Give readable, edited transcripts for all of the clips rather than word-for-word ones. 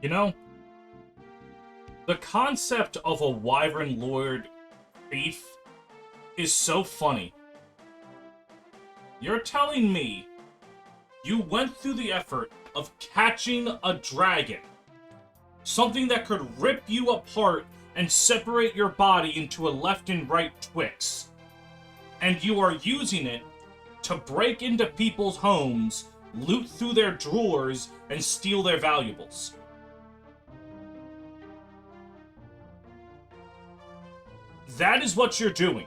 You know, the concept of a Wyvern Lord thief is so funny. You're telling me you went through the effort of catching a dragon, something that could rip you apart and separate your body into a left and right Twix, and you are using it to break into people's homes, loot through their drawers, and steal their valuables. That is what you're doing.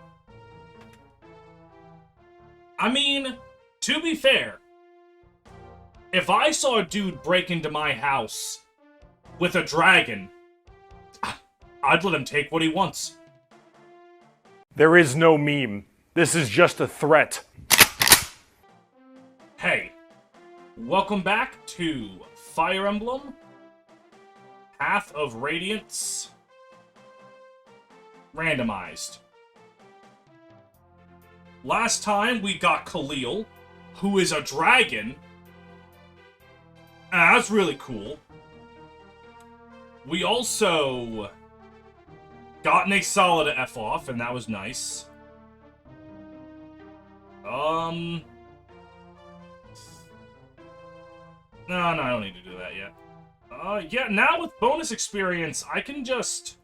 I mean, to be fair, if I saw a dude break into my house with a dragon, I'd let him take what he wants. There is no meme. This is just a threat. Hey, welcome back to Fire Emblem, Path of Radiance, Randomized. Last time we got Khalil, who is a dragon. That's really cool. We also got an Exala to F off, and that was nice. No, I don't need to do that yet. Yeah, now with bonus experience, I can just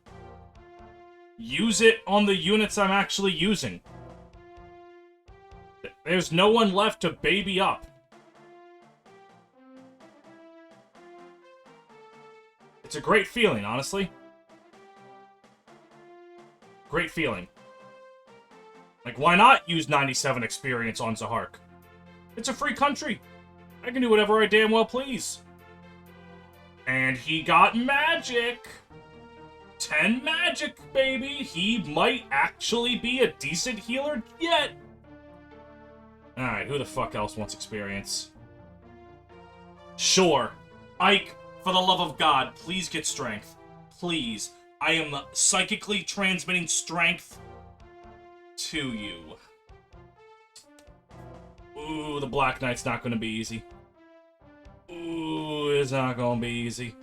use it on the units I'm actually using. There's no one left to baby up. It's a great feeling, honestly. Great feeling. Like, why not use 97 experience on Zahark? It's a free country. I can do whatever I damn well please. And he got magic. 10 magic, baby. He might actually be a decent healer yet. Alright, who the fuck else wants experience? Sure. Ike, for the love of God, please get strength. Please. I am psychically transmitting strength to you. Ooh, the Black Knight's not gonna be easy. Ooh, it's not gonna be easy.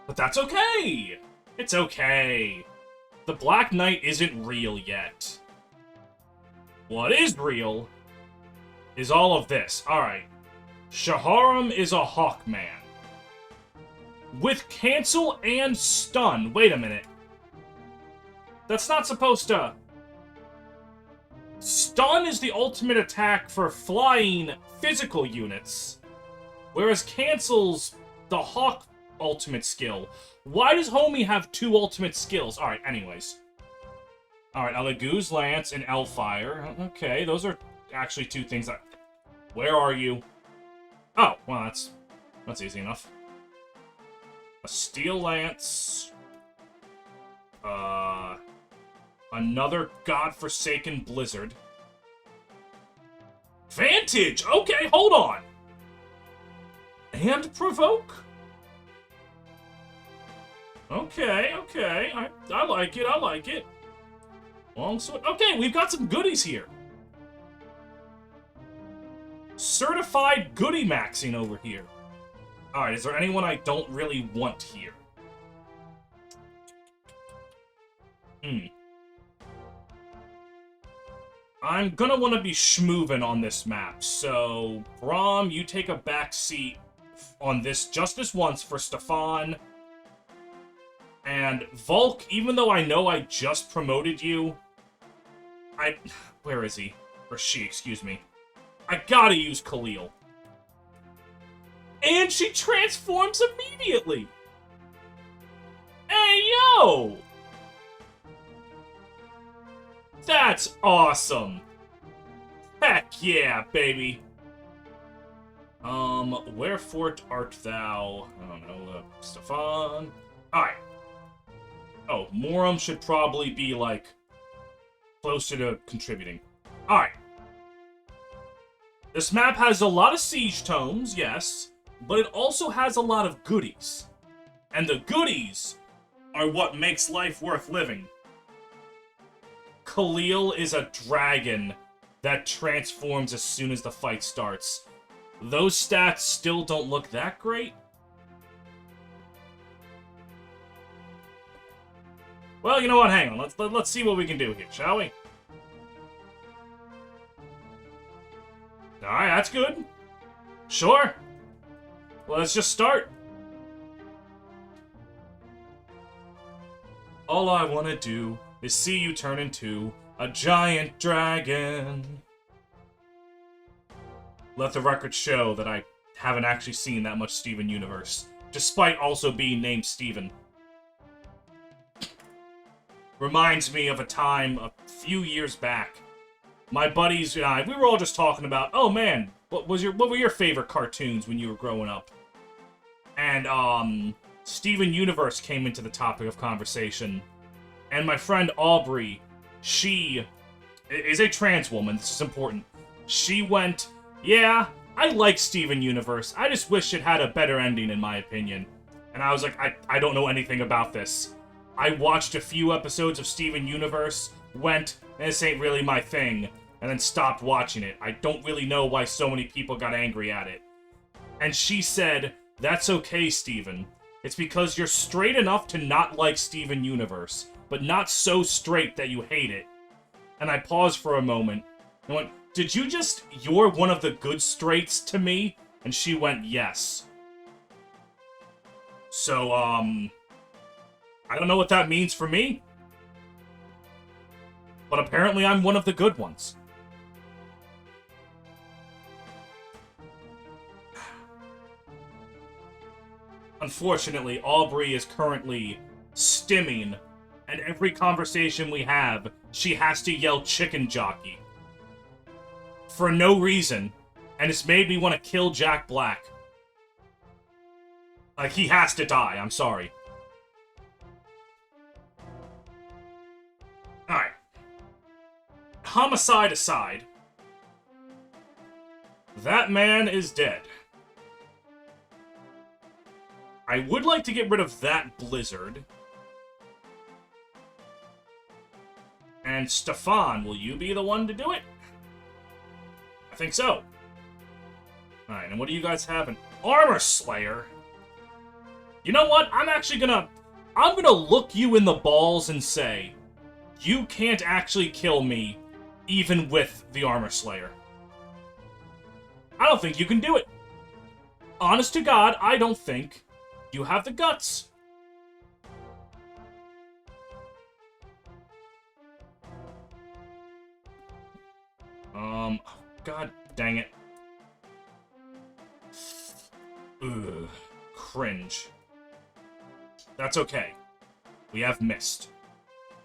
But that's okay! It's okay. The Black Knight isn't real yet. What is real is all of this. Alright. Shaharam is a Hawkman. With cancel and stun. Wait a minute. That's not supposed to... Stun is the ultimate attack for flying physical units, whereas cancel's the Hawk ultimate skill. Why does Homie have two ultimate skills? Alright, anyways. Alright, Alagoo's Lance and Elfire. Okay, those are actually two things that... Where are you? Oh, well, that's easy enough. A Steel Lance. Another godforsaken Blizzard. Vantage! Okay, hold on! And Provoke? Okay, okay. I like it, I like it. Long sword. Okay, we've got some goodies here. Certified goodie maxing over here. Alright, is there anyone I don't really want here? I'm gonna want to be schmoovin' on this map, so... Braum, you take a back seat on this just this once for Stefan. And Volk, even though I know I just promoted you... Where is he? Or she, excuse me. I gotta use Khalil. And she transforms immediately! Hey, yo! That's awesome! Heck yeah, baby! Wherefore art thou? I don't know, Stefan? Alright. Oh, Morum should probably be, like, closer to contributing. Alright. This map has a lot of siege tomes, yes, but it also has a lot of goodies. And the goodies are what makes life worth living. Khalil is a dragon that transforms as soon as the fight starts. Those stats still don't look that great. Well, you know what? Hang on. Let's see what we can do here, shall we? Alright, that's good. Sure. Well, let's just start. All I want to do is see you turn into a giant dragon. Let the record show that I haven't actually seen that much Steven Universe, despite also being named Steven. Reminds me of a time a few years back. My buddies and I, we were all just talking about, oh man, what were your favorite cartoons when you were growing up? And Steven Universe came into the topic of conversation. And my friend Aubrey, she is a trans woman, this is important. She went, yeah, I like Steven Universe. I just wish it had a better ending, in my opinion. And I was like, I don't know anything about this. I watched a few episodes of Steven Universe, went, this ain't really my thing, and then stopped watching it. I don't really know why so many people got angry at it. And she said, that's okay, Steven. It's because you're straight enough to not like Steven Universe, but not so straight that you hate it. And I paused for a moment and went, did you just, you're one of the good straights to me? And she went, yes. So, I don't know what that means for me. But apparently I'm one of the good ones. Unfortunately, Aubrey is currently stimming, and every conversation we have, she has to yell chicken jockey. For no reason, and it's made me want to kill Jack Black. Like, he has to die, I'm sorry. Alright. Homicide aside, that man is dead. I would like to get rid of that blizzard. And Stefan, will you be the one to do it? I think so. Alright, and what do you guys have? An Armor Slayer? You know what? I'm gonna look you in the balls and say, you can't actually kill me, even with the Armor Slayer. I don't think you can do it. Honest to God, I don't think you have the guts. God dang it. Ugh, cringe. That's okay. We have Mist.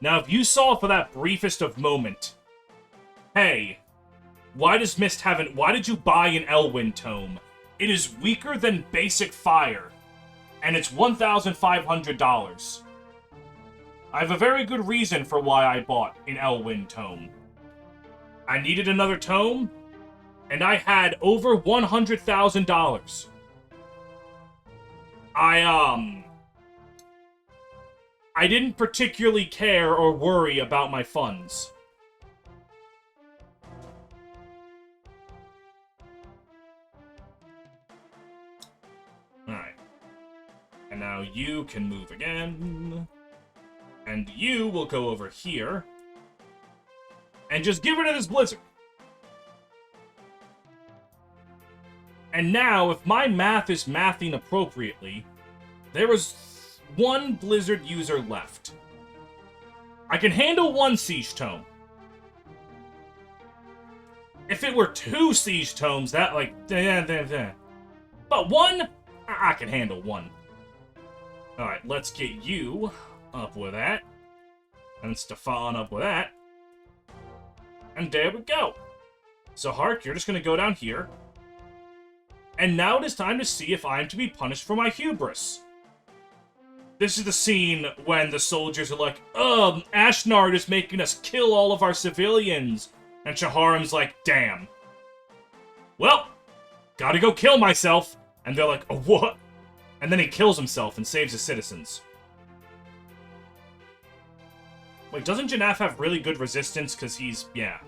Now, if you saw for that briefest of moment, hey, why does Mist haven't? Why did you buy an Elwyn tome? It is weaker than basic fire, and it's $1,500. I have a very good reason for why I bought an Elwyn tome. I needed another tome, and I had over $100,000. I didn't particularly care or worry about my funds. Alright. And now you can move again. And you will go over here. And just get rid of this blizzard. And now, if my math is mathing appropriately, there is one blizzard user left. I can handle one siege tome. If it were 2 siege tomes, that like... But one, I can handle one. Alright, let's get you up with that. And Stefan up with that. And there we go. So, Hark, you're just going to go down here. And now it is time to see if I am to be punished for my hubris. This is the scene when the soldiers are like, Ashnard is making us kill all of our civilians. And Shaharim's like, damn. Well, gotta go kill myself. And they're like, oh, what? And then he kills himself and saves his citizens. Wait, doesn't Janaf have really good resistance? Because he's... Yeah.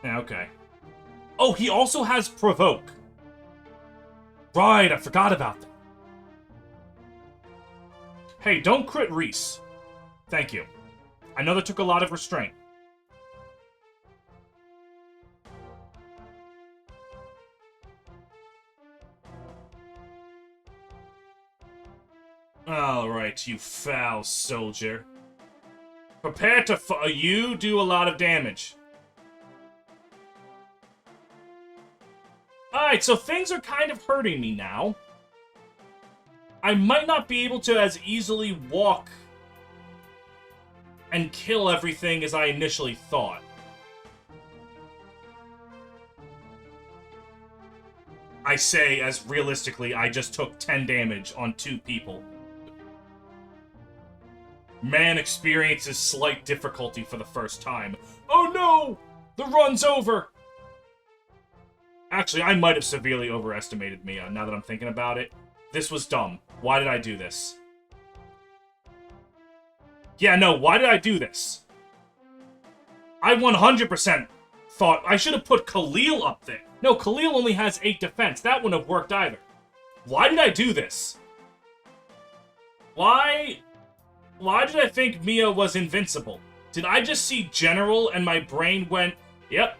Yeah, okay. Oh, he also has Provoke. Right, I forgot about that. Hey, don't crit Reese. Thank you. I know that took a lot of restraint. Alright, you foul soldier. Prepare to you do a lot of damage. Alright, so things are kind of hurting me now. I might not be able to as easily walk and kill everything as I initially thought. I say, as realistically, I just took 10 damage on 2 people. Man experiences slight difficulty for the first time. Oh no! The run's over! Actually, I might have severely overestimated Mia, now that I'm thinking about it. This was dumb. Why did I do this? Yeah, no, why did I do this? I 100% thought I should have put Khalil up there. No, Khalil only has 8 defense. That wouldn't have worked either. Why did I do this? Why did I think Mia was invincible? Did I just see General and my brain went, yep.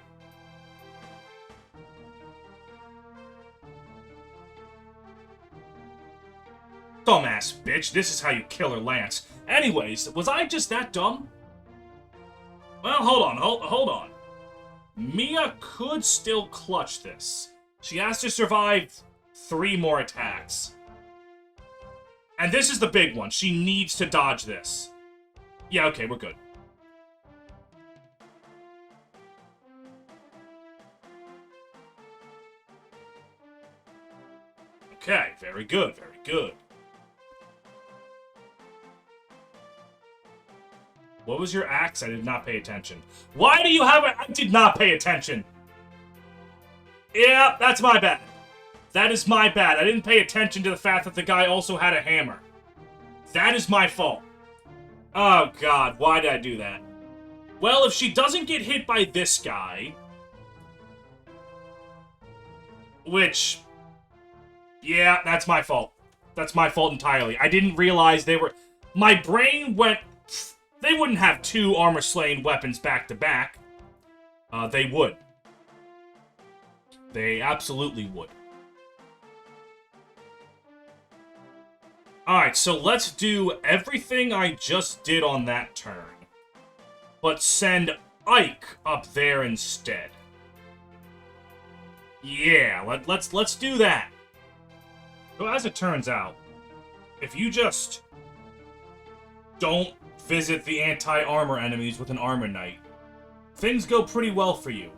Dumbass bitch, this is how you kill her, Lance. Anyways, was I just that dumb? Well, hold on. Mia could still clutch this. She has to survive 3 more attacks. And this is the big one. She needs to dodge this. Yeah, okay, we're good. Okay, very good, very good. What was your axe? I did not pay attention. Why do you have it? I did not pay attention. Yeah, that's my bad. That is my bad. I didn't pay attention to the fact that the guy also had a hammer. That is my fault. Oh, God. Why did I do that? Well, if she doesn't get hit by this guy... Which... Yeah, that's my fault. That's my fault entirely. I didn't realize they were... My brain went... They wouldn't have 2 armor-slaying weapons back-to-back. They would. They absolutely would. Alright, so let's do everything I just did on that turn. But send Ike up there instead. Yeah, let's do that. So as it turns out, if you just don't visit the anti-armor enemies with an armor knight, things go pretty well for you.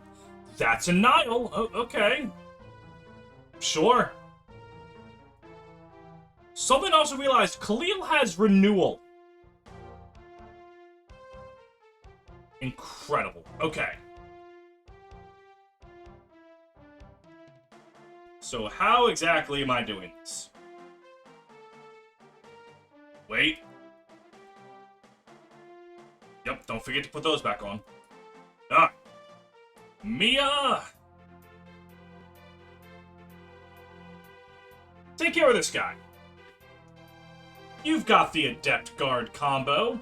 That's a Nile. Oh, okay. Sure. Something I also realized, Khalil has renewal. Incredible. Okay. So how exactly am I doing this? Wait. Yep, don't forget to put those back on. Ah. Mia! Take care of this guy. You've got the Adept Guard combo.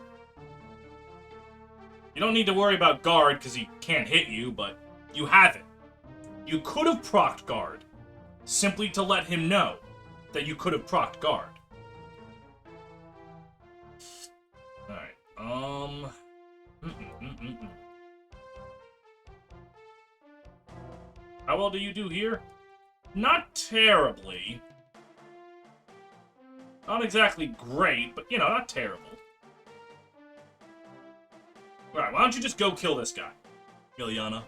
You don't need to worry about Guard because he can't hit you, but you have it. You could have procced Guard, simply to let him know that you could have procced Guard. Alright, How well do you do here? Not terribly. Not exactly great, but, you know, not terrible. Alright, why don't you just go kill this guy, Ilyana?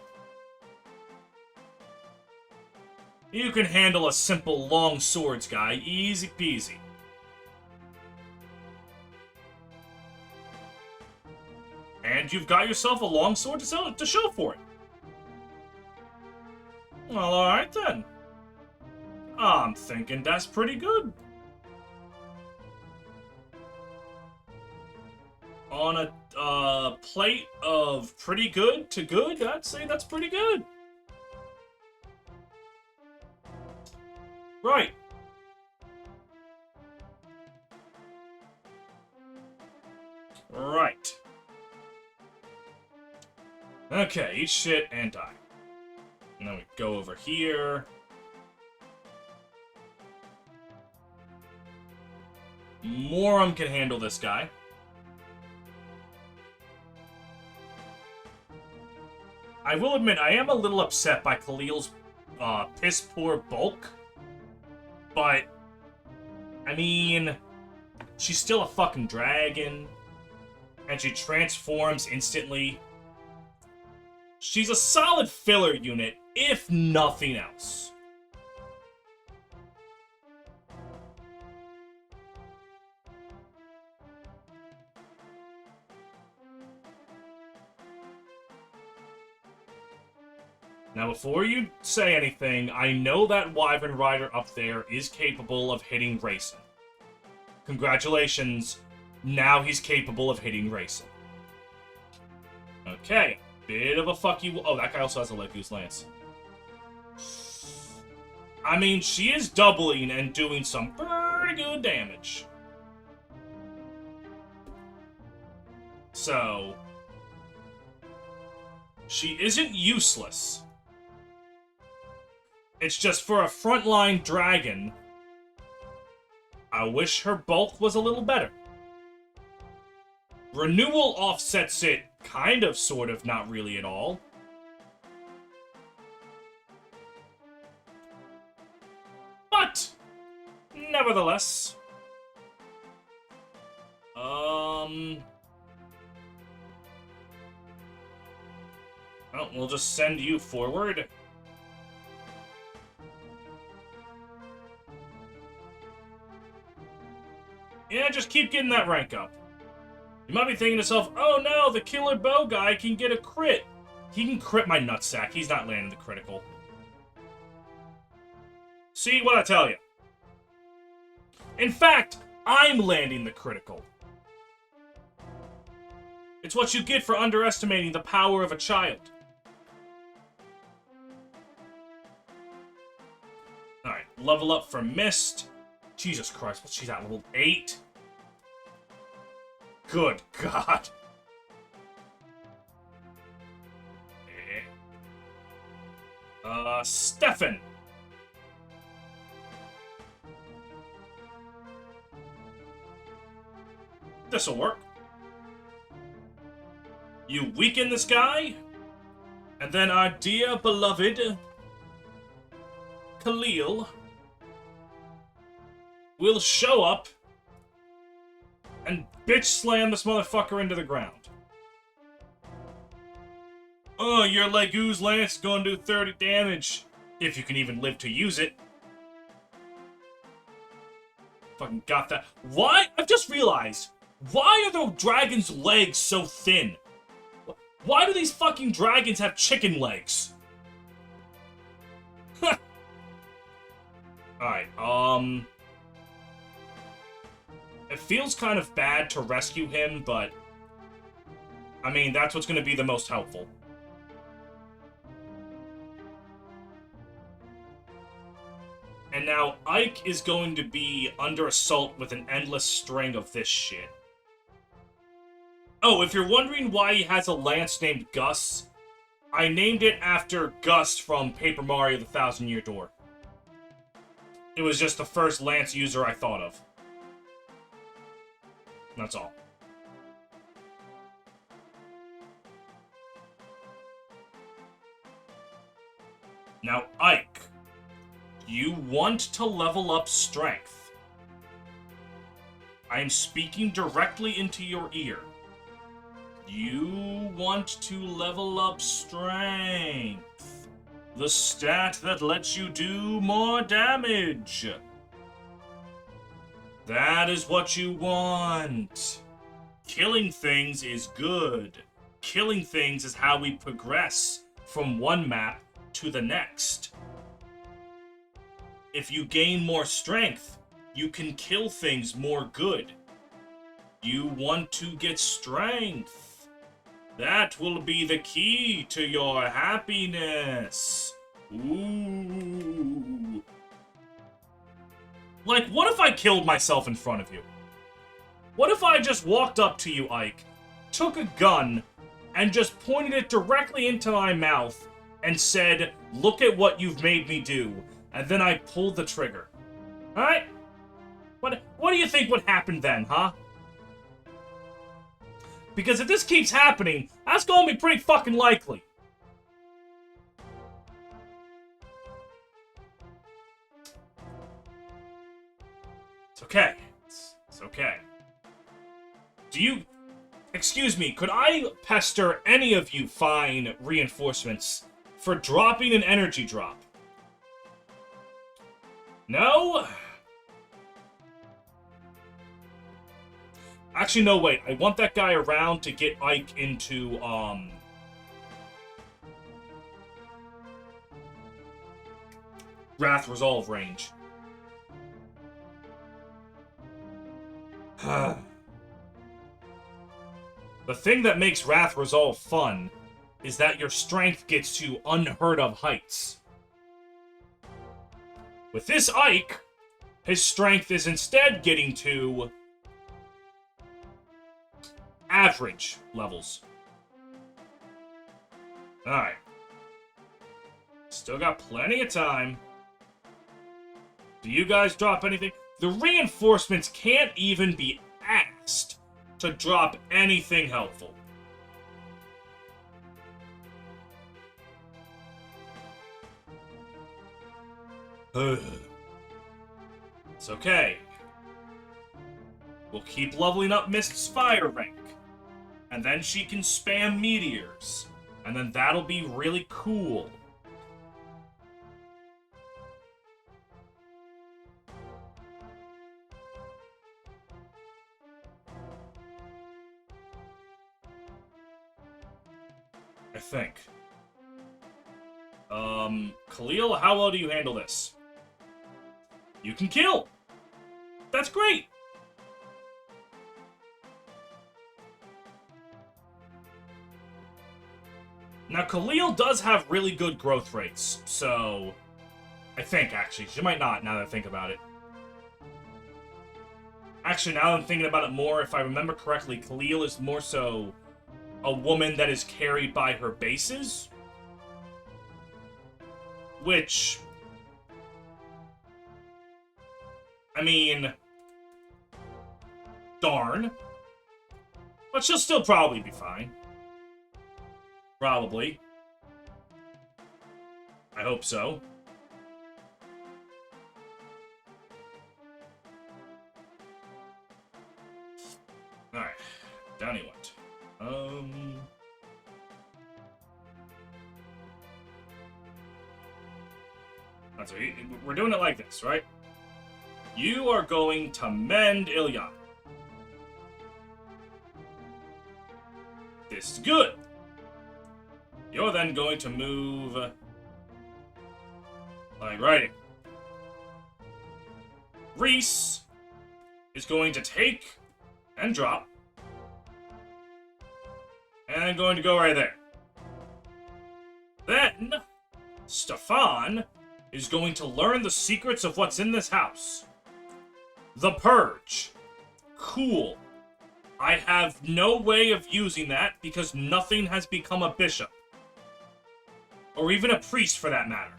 You can handle a simple long swords guy, easy peasy. And you've got yourself a long sword to show for it. Well, alright then. I'm thinking that's pretty good. On a plate of pretty good to good, I'd say that's pretty good. Right. Okay, eat shit and die. And then we go over here. Morum can handle this guy. I will admit, I am a little upset by Khalil's piss-poor bulk. But, I mean, she's still a fucking dragon. And she transforms instantly. She's a solid filler unit, if nothing else. Now, before you say anything, I know that Wyvern Rider up there is capable of hitting Racing. Congratulations, now he's capable of hitting Racing. Okay, bit of a fuck you. Oh, that guy also has a Legu's Lance. I mean, she is doubling and doing some pretty good damage. So, she isn't useless. It's just for a frontline dragon, I wish her bulk was a little better. Renewal offsets it, kind of, sort of, not really at all. But, nevertheless. Well, we'll just send you forward. Yeah, just keep getting that rank up. You might be thinking to yourself, oh no, the killer bow guy can get a crit. He can crit my nutsack. He's not landing the critical. See what I tell you. In fact, I'm landing the critical. It's what you get for underestimating the power of a child. Alright, level up for Mist. Jesus Christ, what's she's at? Level 8? Good God. Stefan. This'll work. You weaken this guy, and then our dear beloved Khalil will show up and bitch slam this motherfucker into the ground. Oh, your Legu's Lance is gonna do 30 damage. If you can even live to use it. Fucking got that. Why? I've just realized. Why are the dragon's legs so thin? Why do these fucking dragons have chicken legs? Alright, it feels kind of bad to rescue him, but I mean, that's what's going to be the most helpful. And now Ike is going to be under assault with an endless string of this shit. Oh, if you're wondering why he has a lance named Gus, I named it after Gus from Paper Mario: The Thousand Year Door. It was just the first lance user I thought of. That's all. Now, Ike, you want to level up strength. I am speaking directly into your ear. You want to level up strength. The stat that lets you do more damage. That is what you want. Killing things is good. Killing things is how we progress from one map to the next. If you gain more strength, you can kill things more good. You want to get strength. That will be the key to your happiness. Ooh. Like, what if I killed myself in front of you? What if I just walked up to you, Ike, took a gun, and just pointed it directly into my mouth and said, "Look at what you've made me do." And then I pulled the trigger. Alright? What do you think would happen then, huh? Because if this keeps happening, that's gonna be pretty fucking likely. It's okay. It's okay. Excuse me, could I pester any of you fine reinforcements for dropping an energy drop? No? Actually, no, wait. I want that guy around to get Ike into, Wrath Resolve range. The thing that makes Wrath Resolve fun is that your strength gets to unheard of heights. With this Ike, his strength is instead getting to average levels. Alright. Still got plenty of time. Do you guys drop anything? The reinforcements can't even be asked to drop anything helpful. It's okay. We'll keep leveling up Mist's fire rank. And then she can spam meteors. And then that'll be really cool. I think. Khalil, how well do you handle this? You can kill! That's great! Now, Khalil does have really good growth rates, so... I think, actually. She might not, now that I think about it. Actually, now that I'm thinking about it more, if I remember correctly, Khalil is more so a woman that is carried by her bases. Which... I mean... Darn. But she'll still probably be fine. Probably. I hope so. Alright. Down he went. So we're doing it like this, right? You are going to mend Ilya. This is good. You're then going to move... like right here. Reese is going to take and drop. And going to go right there. Then, Stefan is going to learn the secrets of what's in this house. The Purge. Cool. I have no way of using that because nothing has become a bishop. Or even a priest, for that matter.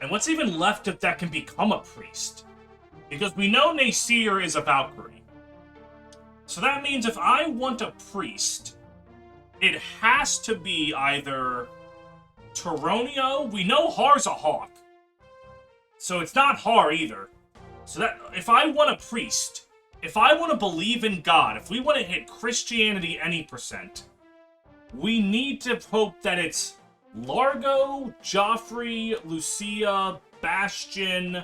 And what's even left of that can become a priest? Because we know Nasir is a Valkyrie. So that means if I want a priest, it has to be either Taronio. We know Har's a hawk. So it's not Har either. So that if I want a priest, if I want to believe in God, if we want to hit Christianity any percent, we need to hope that it's Largo, Joffrey, Lucia, Bastion,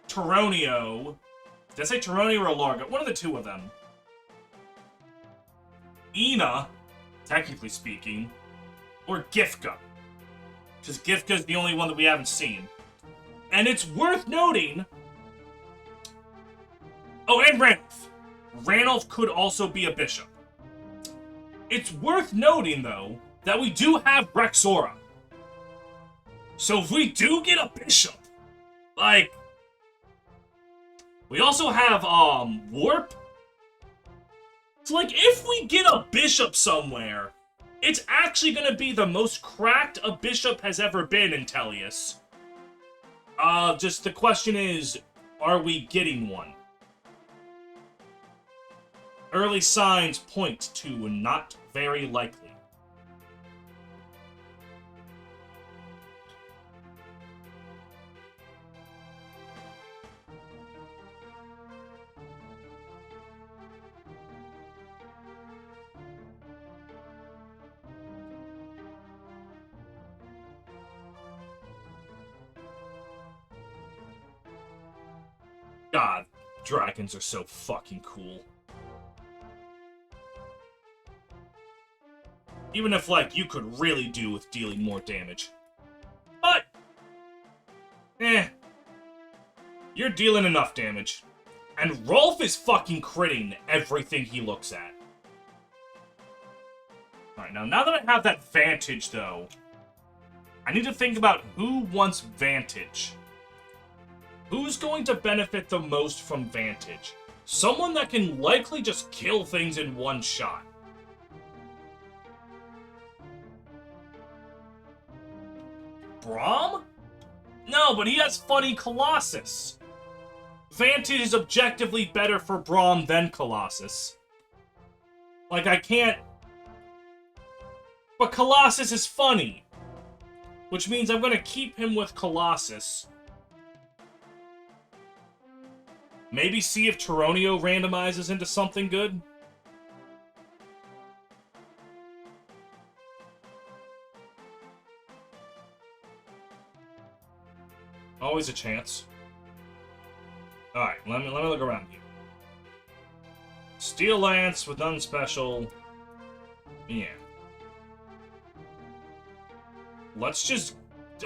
Taronio. Did I say Taronio or Largo? One of the two of them. Ina, technically speaking, or Gifka. Because Gifka's the only one that we haven't seen. And it's worth noting... Oh, and Ranulf. Ranulf could also be a bishop. It's worth noting, though, that we do have Rexora. So if we do get a bishop, like, We also have, Warp. So, like, if we get a bishop somewhere, it's actually gonna be the most cracked a bishop has ever been in Tellius. Just the question is, are we getting one? Early signs point to not very likely. God, dragons are so fucking cool. Even if, like, you could really do with dealing more damage. But, you're dealing enough damage. And Rolf is fucking critting everything he looks at. Alright, now that I have that Vantage, though, I need to think about who wants Vantage. Who's going to benefit the most from Vantage? Someone that can likely just kill things in one shot. Braum? No, but he has funny Colossus. Vantage is objectively better for Braum than Colossus. Like, I can't... But Colossus is funny. Which means I'm gonna keep him with Colossus. Maybe see if Tyronio randomizes into something good? Always a chance. Alright, let me look around here. Steel Lance with unspecial. Yeah. Let's just...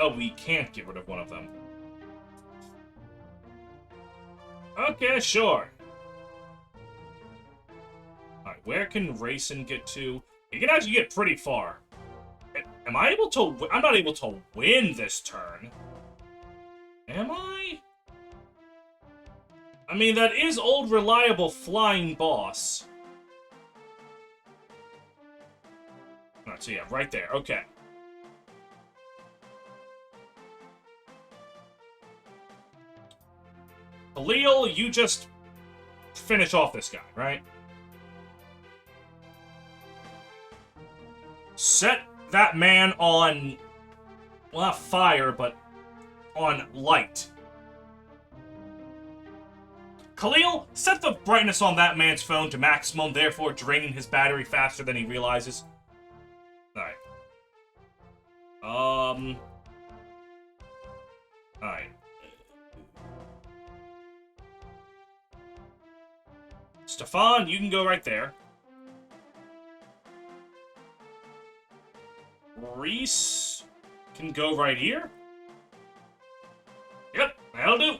Oh, we can't get rid of one of them. Okay, sure. Alright, where can Rayson get to? He can actually get pretty far. Am I able to... I'm not able to win this turn. Am I? I mean, that is old reliable flying boss. Alright, so yeah, right there. Okay. Khalil, you just finish off this guy, right? Set that man on... Well, not fire, but on light. Khalil, set the brightness on that man's phone to maximum, therefore draining his battery faster than he realizes. Alright. Alright. Stefan, you can go right there. Reese can go right here. Yep, that'll do.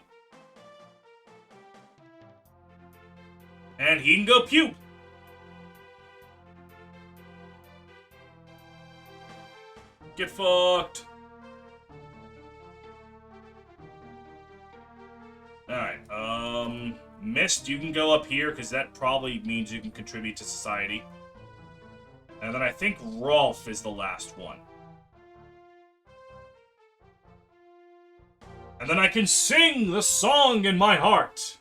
And he can go pew. Get fucked. Alright, Mist, you can go up here, because that probably means you can contribute to society. And then I think Rolf is the last one. And then I can sing the song in my heart.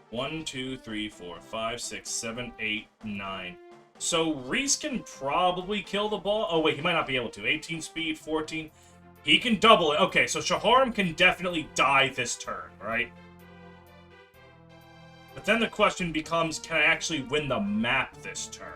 One, 2, 3, 4, 5, 6, 7, 8, 9. So Reese can probably kill the ball. Oh wait, he might not be able to. 18 speed, 14. He can double it. Okay, so Shaharam can definitely die this turn, right? But then the question becomes, can I actually win the map this turn?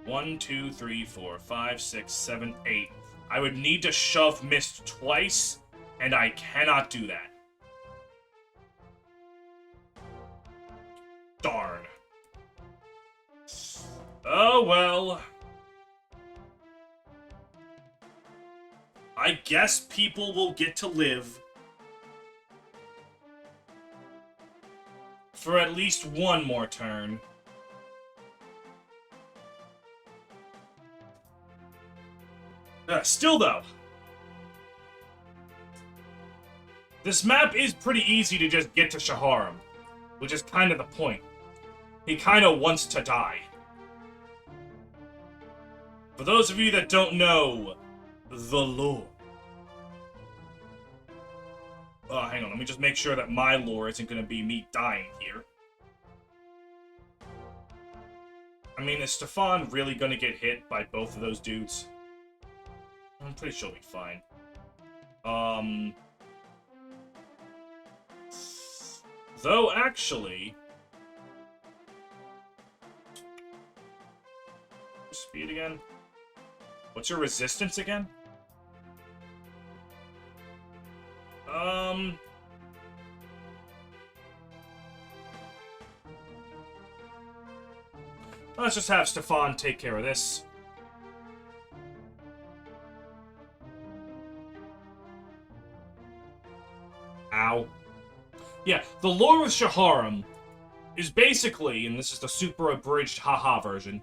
One, 2, 3, 4, 5, 6, 7, 8. I would need to shove Mist twice, and I cannot do that. Darn. Oh well. I guess people will get to live for at least one more turn. Still, though, this map is pretty easy to just get to Shaharam, which is kind of the point. He kind of wants to die. For those of you that don't know the lore. Hang on, let me just make sure that my lore isn't going to be me dying here. I mean, is Stefan really going to get hit by both of those dudes? I'm pretty sure we'll be fine. Though, actually... Speed again? What's your resistance again? Let's just have Stefan take care of this. Ow. Yeah, the lore of Shaharam is basically, and this is the super abridged haha version,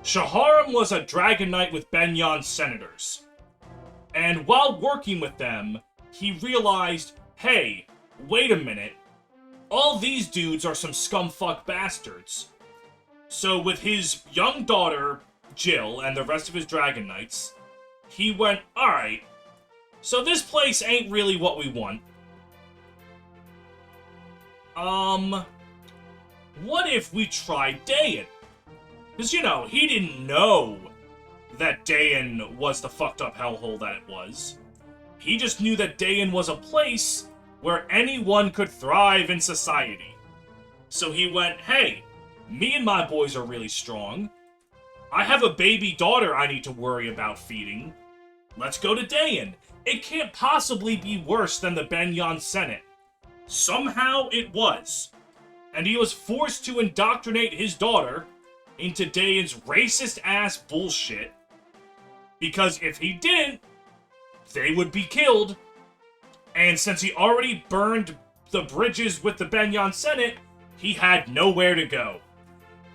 Shaharam was a Dragon Knight with Benyon senators. And while working with them, he realized, hey, wait a minute, all these dudes are some scumfuck bastards. So with his young daughter, Jill, and the rest of his Dragon Knights, he went, alright, so this place ain't really what we want. What if we tried Dayan? Because, you know, he didn't know that Dayan was the fucked up hellhole that it was. He just knew that Dayan was a place where anyone could thrive in society. So he went, hey, me and my boys are really strong. I have a baby daughter I need to worry about feeding. Let's go to Dayan. It can't possibly be worse than the Benyon Senate. Somehow it was. And he was forced to indoctrinate his daughter into Dayan's racist-ass bullshit. Because if he didn't, they would be killed. And since he already burned the bridges with the Benyon Senate, he had nowhere to go.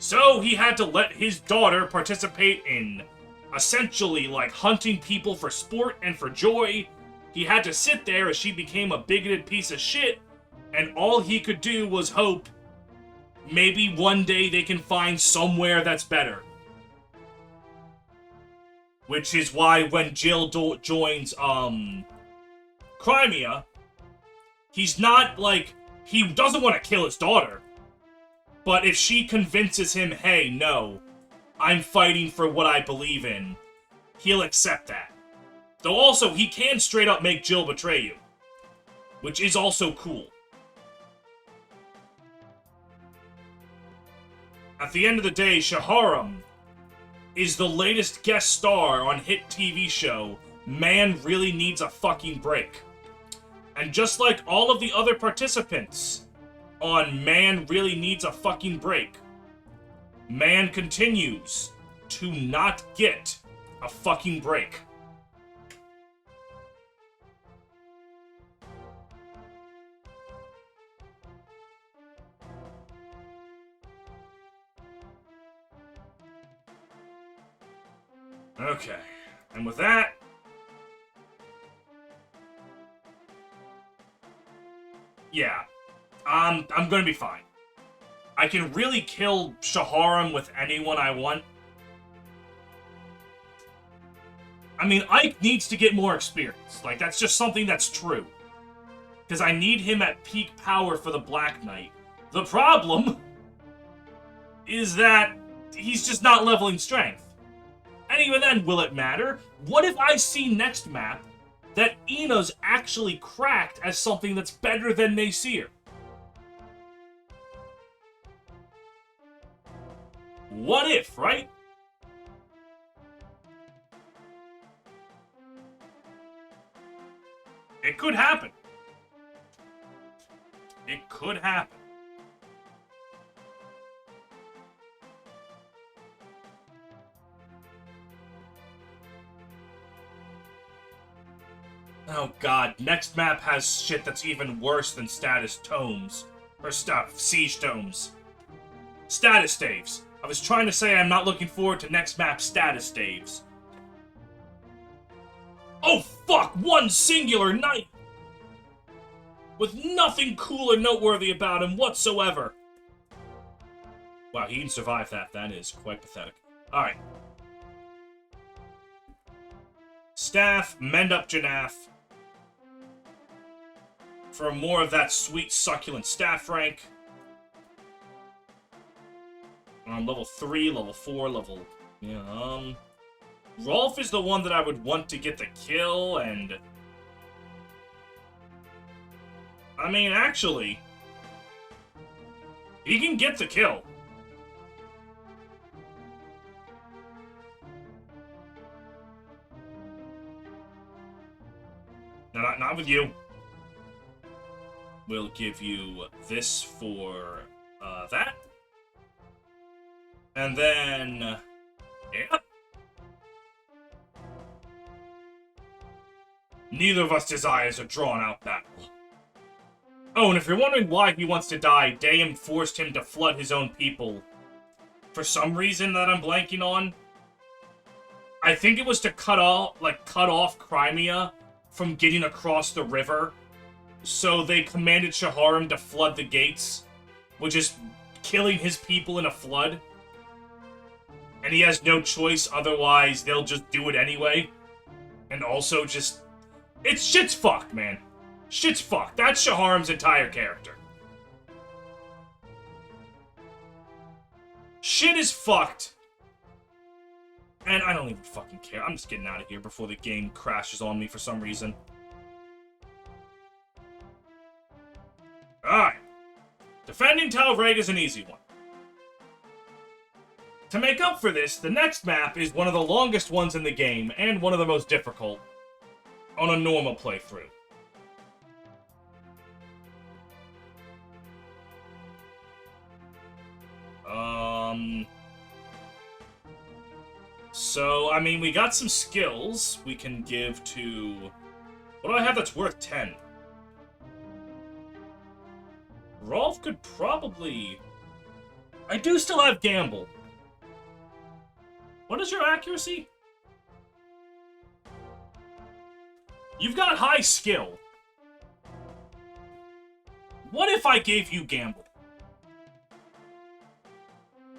So he had to let his daughter participate in essentially like hunting people for sport and for joy. He had to sit there as she became a bigoted piece of shit, and all he could do was hope maybe one day they can find somewhere that's better. Which is why when Jill joins, Crimea, he's not, like, he doesn't want to kill his daughter. But if she convinces him, hey, no, I'm fighting for what I believe in, he'll accept that. Though also, he can straight up make Jill betray you. Which is also cool. At the end of the day, Shaharam is the latest guest star on hit TV show Man Really Needs a Fucking Break. And just like all of the other participants on Man Really Needs a Fucking Break, Man continues to not get a fucking break. Okay, and with that, yeah, I'm gonna be fine. I can really kill Shaharam with anyone I want. I mean, Ike needs to get more experience. Like, that's just something that's true. Because I need him at peak power for the Black Knight. The problem is that he's just not leveling strength. And even then, will it matter? What if I see next map that Ina's actually cracked as something that's better than Nasir? What if, right? It could happen. It could happen. Oh god, next map has shit that's even worse than status tomes. Or stuff. Siege domes. Status staves. I was trying to say I'm not looking forward to next map status staves. Oh fuck! One singular knight! With nothing cool or noteworthy about him whatsoever. Wow, he can survive that. That is quite pathetic. Alright. Staff, mend up Janaf. For more of that sweet, succulent staff rank. Level 3, level 4, level... Yeah, Rolf is the one that I would want to get the kill, and... I mean, actually... He can get the kill. No, not with you. We'll give you this for, that. And then... yeah. Neither of us desires a drawn-out battle. Oh, and if you're wondering why he wants to die, Daim forced him to flood his own people. For some reason that I'm blanking on. I think it was to cut off Crimea from getting across the river. So they commanded Shaharim to flood the gates, which is killing his people in a flood. And he has no choice, otherwise they'll just do it anyway. And also just... shit's fucked, man. Shit's fucked. That's Shaharim's entire character. Shit is fucked. And I don't even fucking care. I'm just getting out of here before the game crashes on me for some reason. Alright. Defending Talreg is an easy one. To make up for this, the next map is one of the longest ones in the game, and one of the most difficult on a normal playthrough. So, I mean, we got some skills we can give to... What do I have that's worth 10? Rolf could probably... I do still have Gamble. What is your accuracy? You've got high skill. What if I gave you Gamble?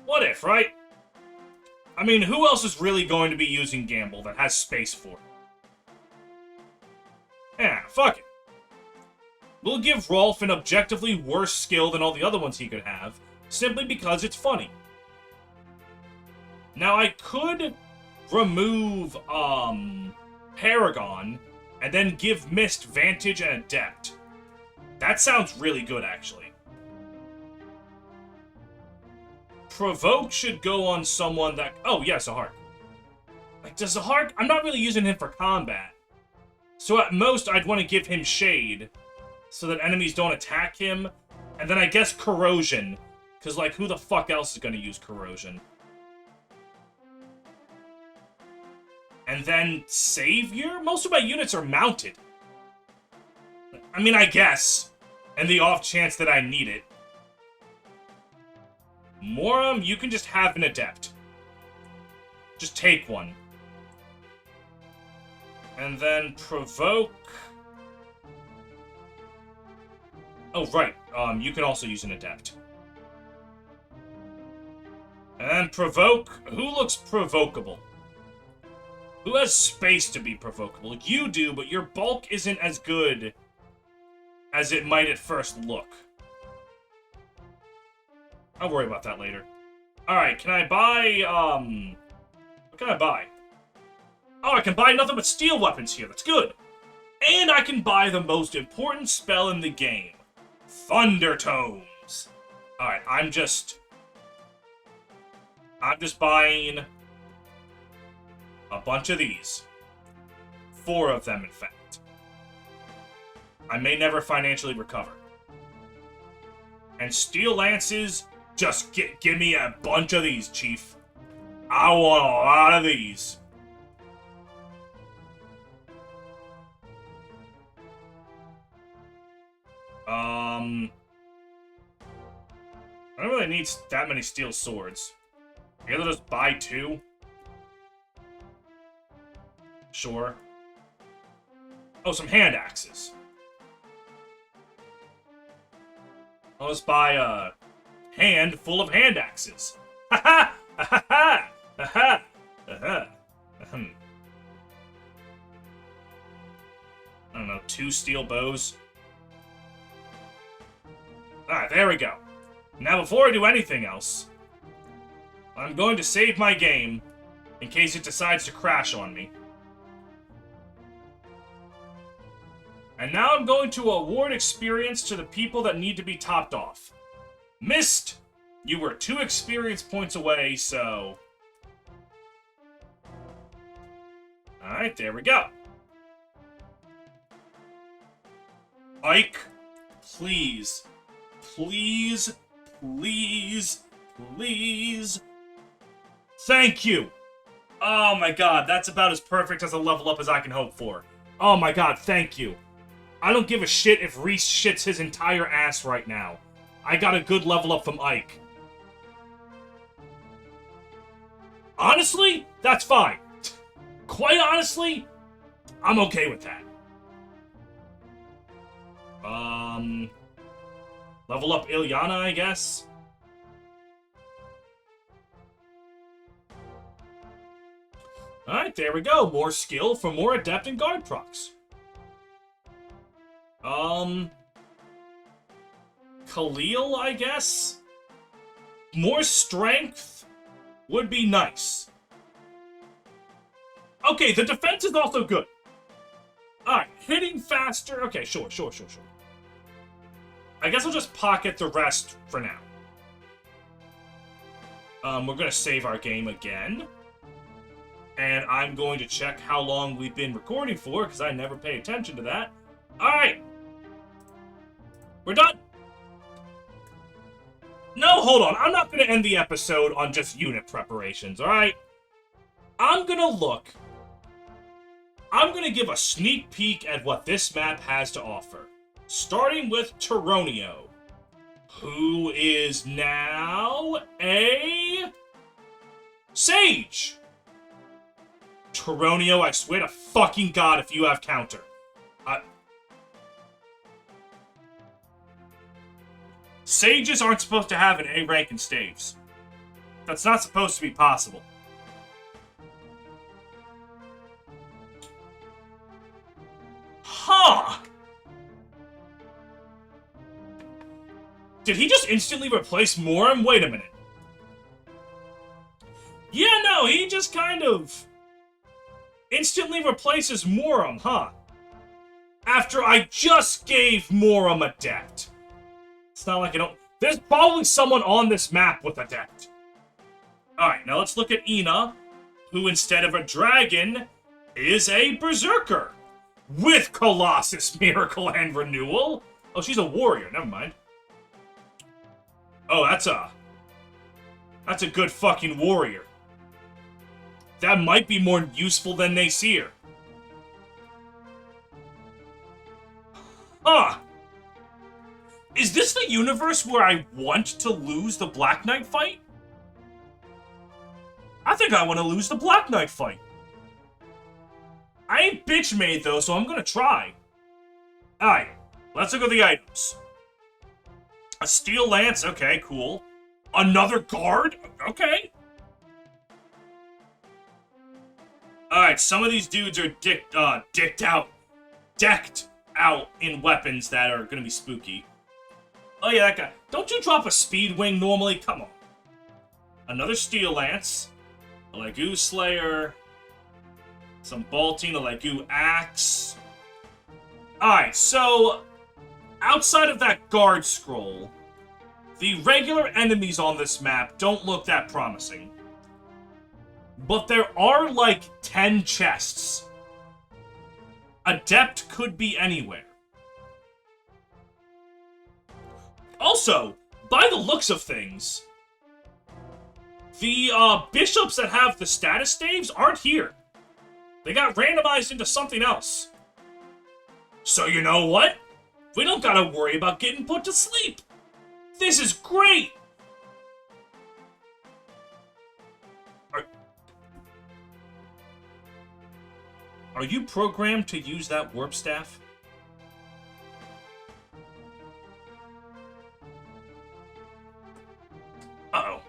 What if, right? I mean, who else is really going to be using Gamble that has space for it? Yeah, fuck it. We'll give Rolf an objectively worse skill than all the other ones he could have, simply because it's funny. Now, I could remove, Paragon, and then give Mist Vantage and Adept. That sounds really good, actually. Provoke should go on someone that... Oh, yeah, Zahark. Like, does Zahark... I'm not really using him for combat. So at most, I'd want to give him Shade, so that enemies don't attack him. And then I guess Corrosion. Because, like, who the fuck else is going to use Corrosion? And then Savior? Most of my units are mounted. I mean, I guess. And the off chance that I need it. Moram, you can just have an Adept. Just take one. And then Provoke... Oh, right. You can also use an Adept. And Provoke... Who looks provocable? Who has space to be provocable? You do, but your bulk isn't as good as it might at first look. I'll worry about that later. Alright, can I buy, what can I buy? Oh, I can buy nothing but steel weapons here. That's good. And I can buy the most important spell in the game. Thunder Tomes. Alright, I'm just buying a bunch of these. 4 of them, in fact. I may never financially recover. And Steel Lances, just give me a bunch of these, Chief. I want a lot of these. I don't really need that many steel swords. Maybe I'll just buy 2. Sure. Oh, some hand axes. I'll just buy a hand full of hand axes. Ha ha! Ha ha! Ha ha! Ha ha! I don't know, 2 steel bows. Alright, there we go. Now, before I do anything else, I'm going to save my game in case it decides to crash on me. And now I'm going to award experience to the people that need to be topped off. Missed! You were 2 experience points away, so... Alright, there we go. Ike, please, please, please, please. Thank you! Oh my god, that's about as perfect as a level up as I can hope for. Oh my god, thank you. I don't give a shit if Reese shits his entire ass right now. I got a good level up from Ike. Honestly, that's fine. Quite honestly, I'm okay with that. Level up Ilyana, I guess. Alright, there we go. More skill for more adept and guard procs. Khalil, I guess? More strength would be nice. Okay, the defense is also good. Alright, hitting faster. Okay, sure. I guess I'll just pocket the rest for now. We're gonna save our game again. And I'm going to check how long we've been recording for, because I never pay attention to that. Alright! We're done! No, hold on. I'm not gonna end the episode on just unit preparations, alright? I'm gonna give a sneak peek at what this map has to offer. Starting with Tyronio, who is now a Sage! Tyronio, I swear to fucking God if you have counter. Sages aren't supposed to have an A rank in staves. That's not supposed to be possible. Huh! Did he just instantly replace Moram? Wait a minute. Yeah, no, he just kind of instantly replaces Moram, huh? After I just gave Moram Adept. It's not like I don't... There's probably someone on this map with Adept. Alright, now let's look at Ina, who instead of a dragon, is a Berserker. With Colossus, Miracle, and Renewal. Oh, she's a warrior, never mind. Oh, that's a good fucking warrior. That might be more useful than Nasir. Huh. Is this the universe where I want to lose the Black Knight fight? I think I want to lose the Black Knight fight. I ain't bitch made though, so I'm gonna try. Alright, let's look at the items. A steel lance, okay, cool. Another guard, okay. Alright, some of these dudes are decked out in weapons that are gonna be spooky. Oh yeah, that guy. Don't you drop a speed wing normally? Come on. Another steel lance. A Legu Slayer. Some bolting, a Legu axe. Alright, so outside of that guard scroll, the regular enemies on this map don't look that promising. But there are like 10 chests. Adept could be anywhere. Also, by the looks of things, the bishops that have the status staves aren't here. They got randomized into something else. So you know what? We don't gotta worry about getting put to sleep. This is great! Are you programmed to use that warp staff? Uh-oh.